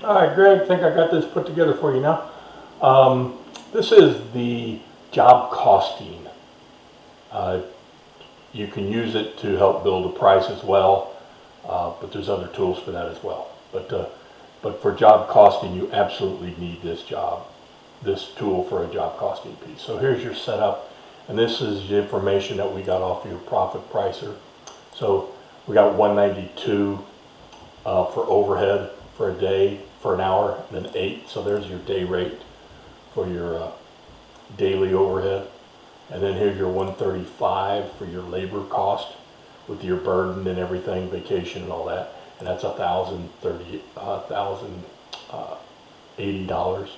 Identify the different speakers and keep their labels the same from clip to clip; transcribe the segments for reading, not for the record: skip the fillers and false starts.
Speaker 1: All right, Greg, I think I got this put together for you now. This is the job costing. Uh, you can use it to help build a price as well, but there's other tools for that as well. But for job costing, you absolutely need this tool for a job costing piece. So here's your setup, and this is the information that we got off your profit pricer. So we got 192 for overhead for a day, for an hour, and then 8. So there's your day rate for your daily overhead. And then here's your 135 for your labor cost with your burden and everything, vacation and all that. And that's $1,080.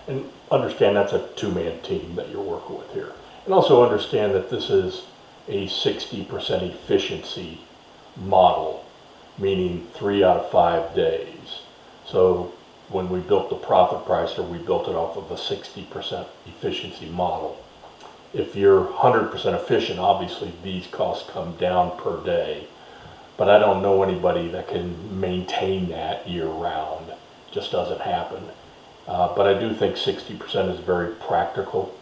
Speaker 1: And understand that's a two-man team that you're working with here. And also understand that this is a 60% efficiency model, meaning 3 out of 5 days. So when we built the profit pricer, we built it off of a 60% efficiency model. If you're 100% efficient, obviously these costs come down per day, but I don't know anybody that can maintain that year round. It just doesn't happen. But I do think 60% is very practical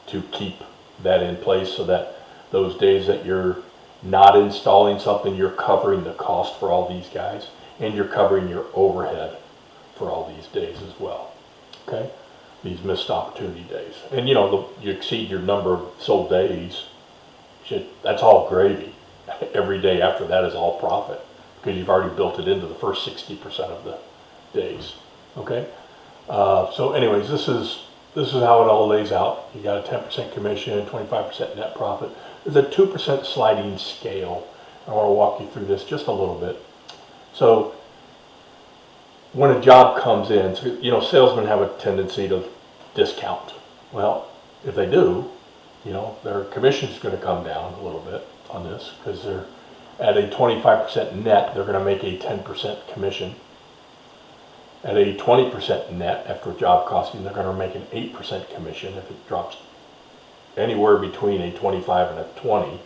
Speaker 1: to keep that in place, so that those days that you're not installing something, you're covering the cost for all these guys, and you're covering your overhead for all these days as well. Okay? These missed opportunity days. And you know, you exceed your number of sold days, that's all gravy. Every day after that is all profit, because you've already built it into the first 60% of the days. Okay? So anyways, this is how it all lays out. You got a 10% commission, 25% net profit. There's a 2% sliding scale. I want to walk you through this just a little bit. So when a job comes in, so, you know, salesmen have a tendency to discount. Well, if they do, you know, their commission is going to come down a little bit on this, because they're at a 25% net, they're going to make a 10% commission. At a 20% net after job costing, they're going to make an 8% commission. If it drops anywhere between a 25 and a 20,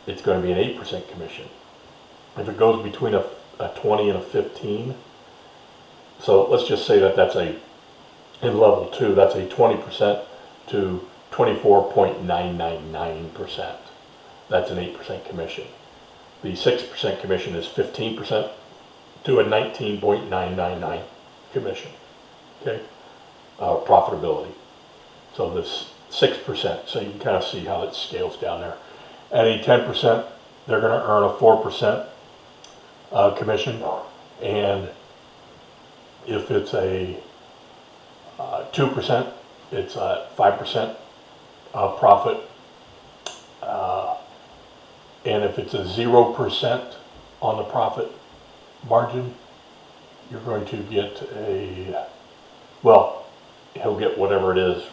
Speaker 1: it's going to be an 8% commission. If it goes between a 20 and a 15, so let's just say that that's in level 2, that's a 20% to 24.999%. That's an 8% commission. The 6% commission is 15% to a 19.999 commission. Okay, profitability. So this 6%, so you can kind of see how it scales down there. At a 10%, they're going to earn a 4% commission, and if it's a 2%, it's a 5% profit, and if it's a 0% on the profit margin, you're going to get he'll get whatever it is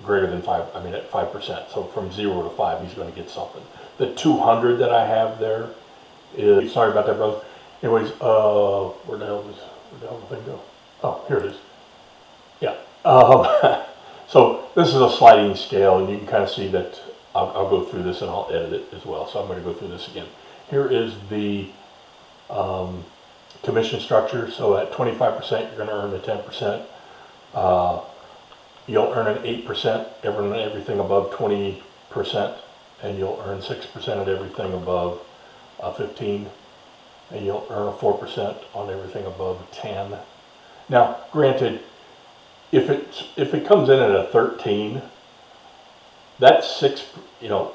Speaker 1: greater than 5, at 5%. So from 0 to 5, he's going to get something. The 200 that I have there is, sorry about that, brother. Anyways, where the hell did the thing go? Oh, here it is. Yeah. So this is a sliding scale, and you can kind of see that I'll go through this and I'll edit it as well. So I'm going to go through this again. Here is the commission structure. So at 25%, you're going to earn the 10%. You'll earn an 8% everything above 20%, and you'll earn 6% at everything above 15, and you'll earn a 4% on everything above 10. Now, granted, if it comes in at a 13, that's 6. You know,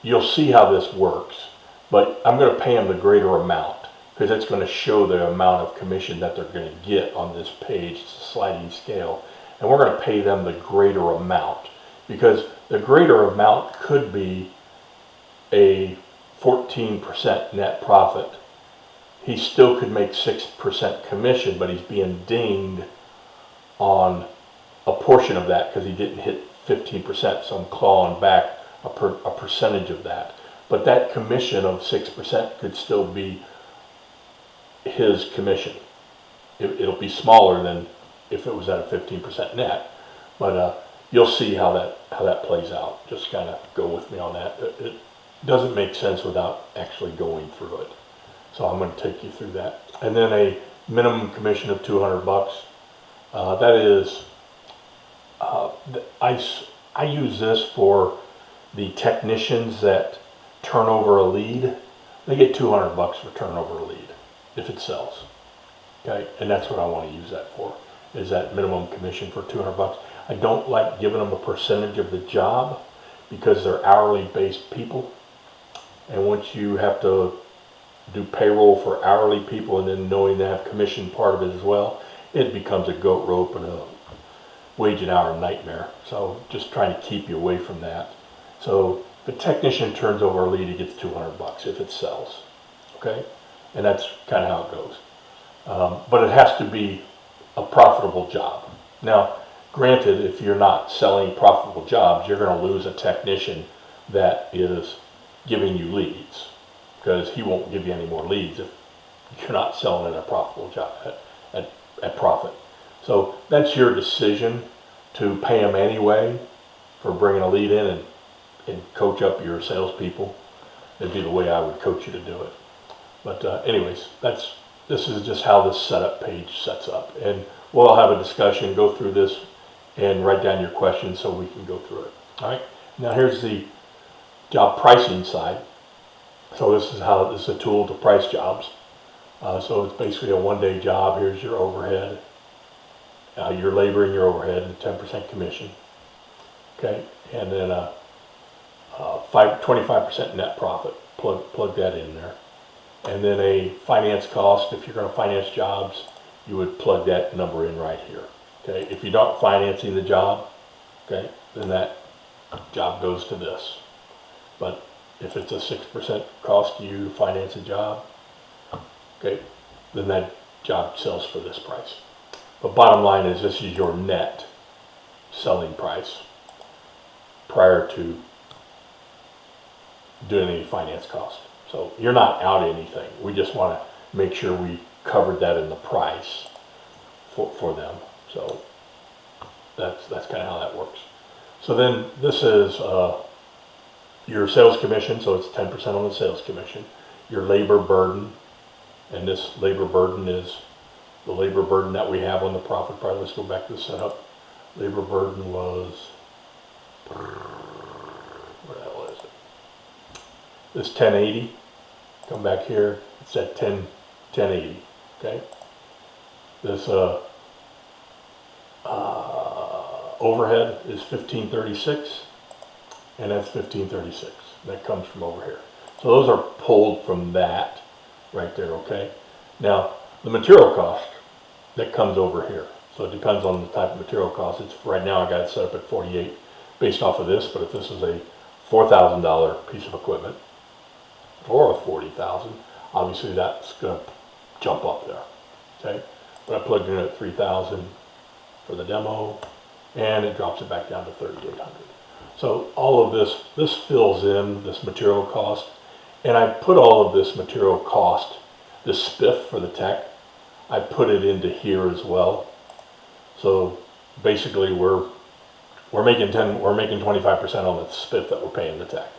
Speaker 1: you'll see how this works, but I'm going to pay them the greater amount, because it's going to show the amount of commission that they're going to get on this page. It's a sliding scale, and we're going to pay them the greater amount, because the greater amount could be a 14% net profit. He still could make 6% commission, but he's being dinged on a portion of that because he didn't hit 15%, so I'm clawing back a percentage of that. But that commission of 6% could still be his commission. It'll be smaller than if it was at a 15% net, but you'll see how that plays out. Just kind of go with me on that. It doesn't make sense without actually going through it. So I'm going to take you through that. And then a minimum commission of $200. That is, I use this for the technicians that turn over a lead. They get $200 for turn over a lead if it sells. Okay, and that's what I want to use that for, is that minimum commission for $200. I don't like giving them a percentage of the job because they're hourly based people. And once you have to do payroll for hourly people and then knowing they have commission part of it as well, it becomes a goat rope and a wage an hour nightmare. So just trying to keep you away from that. So if a technician turns over a lead, he gets $200 if it sells. Okay, and that's kind of how it goes. But it has to be a profitable job. Now, granted, if you're not selling profitable jobs, you're going to lose a technician that is giving you leads, because he won't give you any more leads if you're not selling at a profitable job at profit. So that's your decision to pay them anyway for bringing a lead in and coach up your salespeople. That'd be the way I would coach you to do it. But anyways, this is just how this setup page sets up, and we'll have a discussion, go through this, and write down your questions so we can go through it. All right. Now here's the job pricing side. So this is a tool to price jobs. So it's basically a one-day job. Here's your overhead, your labor and your overhead, and 10% commission. Okay, and then 25% net profit. Plug that in there. And then a finance cost. If you're going to finance jobs, you would plug that number in right here. Okay, if you're not financing the job, okay, then that job goes to this. But if it's a 6% cost to you to finance a job, okay, then that job sells for this price. But bottom line is, this is your net selling price prior to doing any finance cost. So you're not out anything. We just want to make sure we covered that in the price for them. So that's kind of how that works. So then this is your sales commission. So it's 10% on the sales commission. Your labor burden, and this labor burden is the labor burden that we have on the profit part. Let's go back to the setup. Labor burden was, where the hell is it? This 1080. Come back here. It's at 1080. Okay. This overhead is 1536, and that's 1536. That comes from over here. So those are pulled from that right there. Okay. Now the material cost that comes over here. So it depends on the type of material cost. It's right now I got it set up at 48 based off of this. But if this is a $4,000 piece of equipment or a $40,000, obviously that's going to jump up there. Okay. But I plugged in at 3,000 for the demo, and it drops it back down to 3,800. So all of this fills in this material cost, and I put all of this material cost, this spiff for the tech, I put it into here as well. So basically we're making 25% on the spiff that we're paying the tech.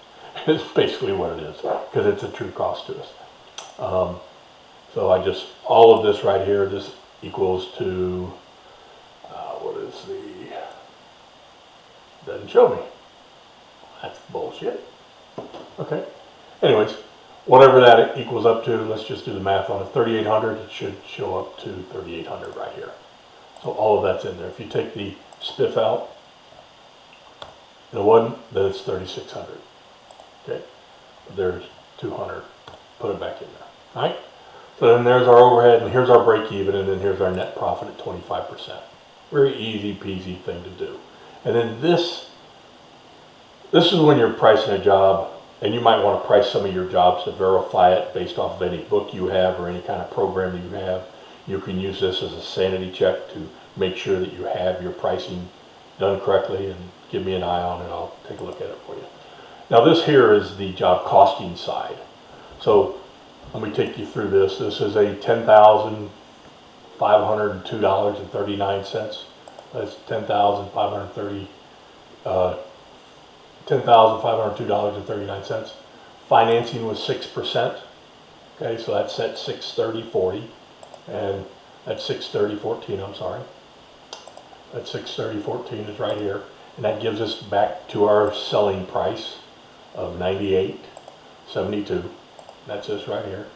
Speaker 1: It's basically what it is, because it's a true cost to us. So I just, all of this right here, this equals to, what is doesn't show me. That's bullshit. Okay. Anyways, whatever that equals up to, let's just do the math on it. 3,800, it should show up to 3,800 right here. So all of that's in there. If you take the spiff out, and it wasn't, then it's 3,600. Okay. There's 200. Put it back in there. All right. So then there's our overhead, and here's our break even, and then here's our net profit at 25%. Very easy peasy thing to do. And then this is when you're pricing a job, and you might want to price some of your jobs to verify it based off of any book you have or any kind of program you have. You can use this as a sanity check to make sure that you have your pricing done correctly, and give me an eye on it. I'll take a look at it for you. Now this here is the job costing side. So let me take you through this. This is a $10,502.39. That's $10,502.39. Financing was 6%. Okay, so that's at $630.40, and That 630.14, I'm sorry. That 630.14 is right here. And that gives us back to our selling price of 98.72. That's this right here.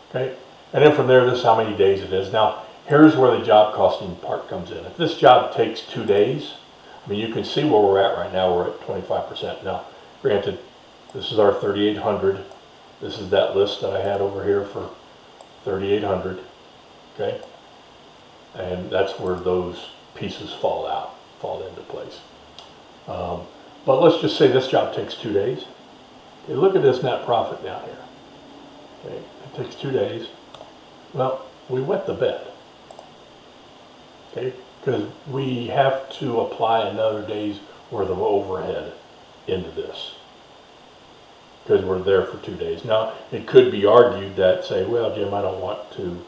Speaker 1: Okay. And then from there, this is how many days it is. Now, here's where the job costing part comes in. If this job takes 2 days, I mean, you can see where we're at right now. We're at 25%. Now, granted, this is our 3,800. This is that list that I had over here for 3,800. Okay. And that's where those pieces fall into place. But let's just say this job takes 2 days. Okay, look at this net profit down here. Okay, it takes 2 days. Well, we wet the bed. Okay, because we have to apply another day's worth of overhead into this. Because we're there for 2 days. Now, it could be argued that, say, well, Jim, I don't want to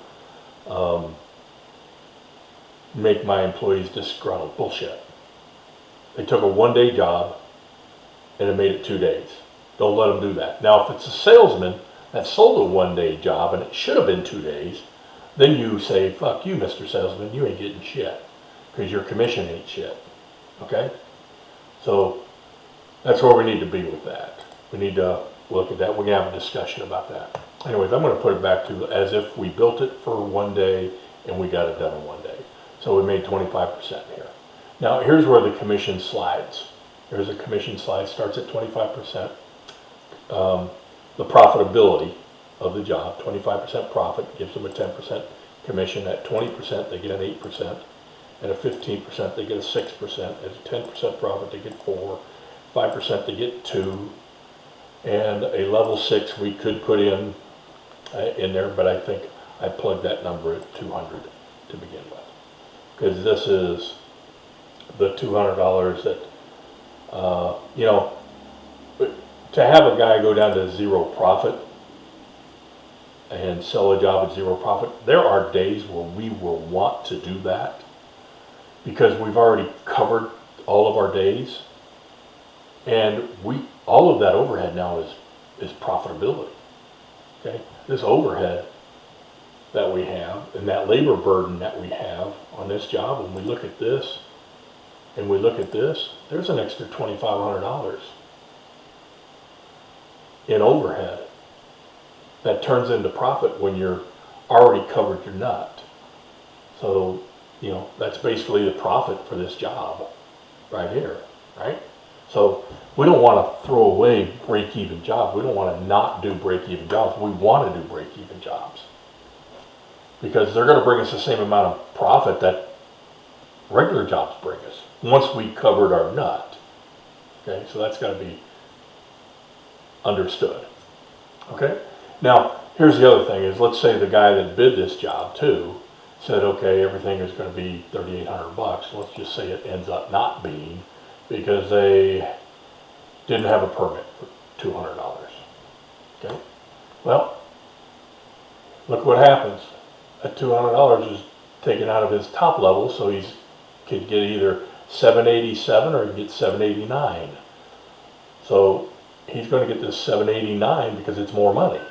Speaker 1: make my employees disgruntled. Bullshit. They took a 1-day job and it made it 2 days. Don't let them do that. Now, if it's a salesman that sold a 1-day job and it should have been 2 days, then you say, fuck you, Mr. Salesman, you ain't getting shit because your commission ain't shit. Okay? So that's where we need to be with that. We need to look at that. We're going to have a discussion about that. Anyways, I'm going to put it back to as if we built it for 1 day and we got it done in 1 day. So we made 25% here. Now, here's where the commission slides. Here's a commission slide, starts at 25%. The profitability of the job, 25% profit, gives them a 10% commission. At 20%, they get an 8%. At a 15%, they get a 6%. At a 10% profit, they get 4. 5%, they get 2. And a level 6 we could put in there, but I think I plugged that number at 200 to begin with. Because this is the $200 that, you know, to have a guy go down to 0 profit and sell a job at 0 profit, there are days where we will want to do that because we've already covered all of our days, and all of that overhead now is profitability. Okay, this overhead that we have and that labor burden that we have on this job, when we look at this and we look at this, there's an extra $2,500 in overhead that turns into profit when you're already covered your nut. So, you know, that's basically the profit for this job right here, right? So we don't want to throw away break-even jobs. We don't want to not do break-even jobs. We want to do break-even jobs because they're going to bring us the same amount of profit that regular jobs bring us once we covered our nut. Okay, so that's got to be understood. Okay, now here's the other thing is, let's say the guy that bid this job too said, okay, everything is going to be $3,800. Let's just say it ends up not being because they didn't have a permit for $200. Okay, well, look what happens. That $200 is taken out of his top level, so he could get either $787 or he could get $789. So he's going to get this $789 because it's more money.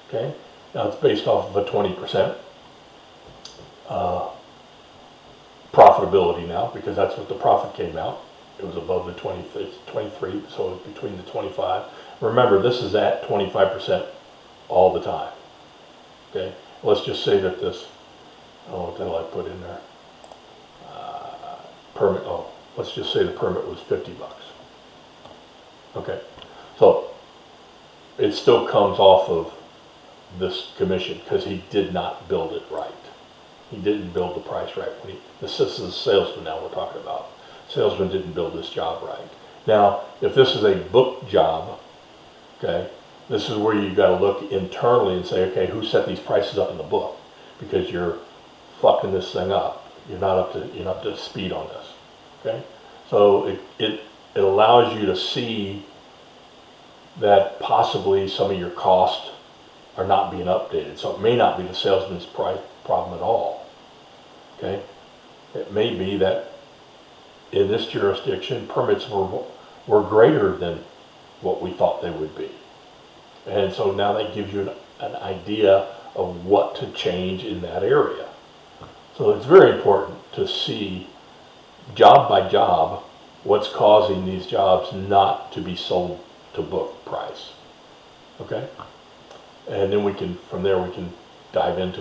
Speaker 1: Okay, now it's based off of a 20% profitability now, because that's what the profit came out. It was above the 20, it's 23, so it's between the 25. Remember, this is at 25% all the time. Okay, let's just say that this, what the hell I put in there? Permit, let's just say the permit was $50. Okay, so it still comes off of this commission because he did not build it right. He didn't build the price right. This is a salesman now we're talking about. Salesman didn't build this job right. Now, if this is a book job, okay, this is where you got to look internally and say, okay, who set these prices up in the book? Because you're fucking this thing up. You're not up to speed on this. Okay, so it allows you to see that possibly some of your costs are not being updated. So it may not be the salesman's price problem at all. Okay, it may be that in this jurisdiction permits were greater than what we thought they would be, and so now that gives you an idea of what to change in that area. So it's very important to see job by job what's causing these jobs not to be sold to book price. Okay? And then from there we can dive into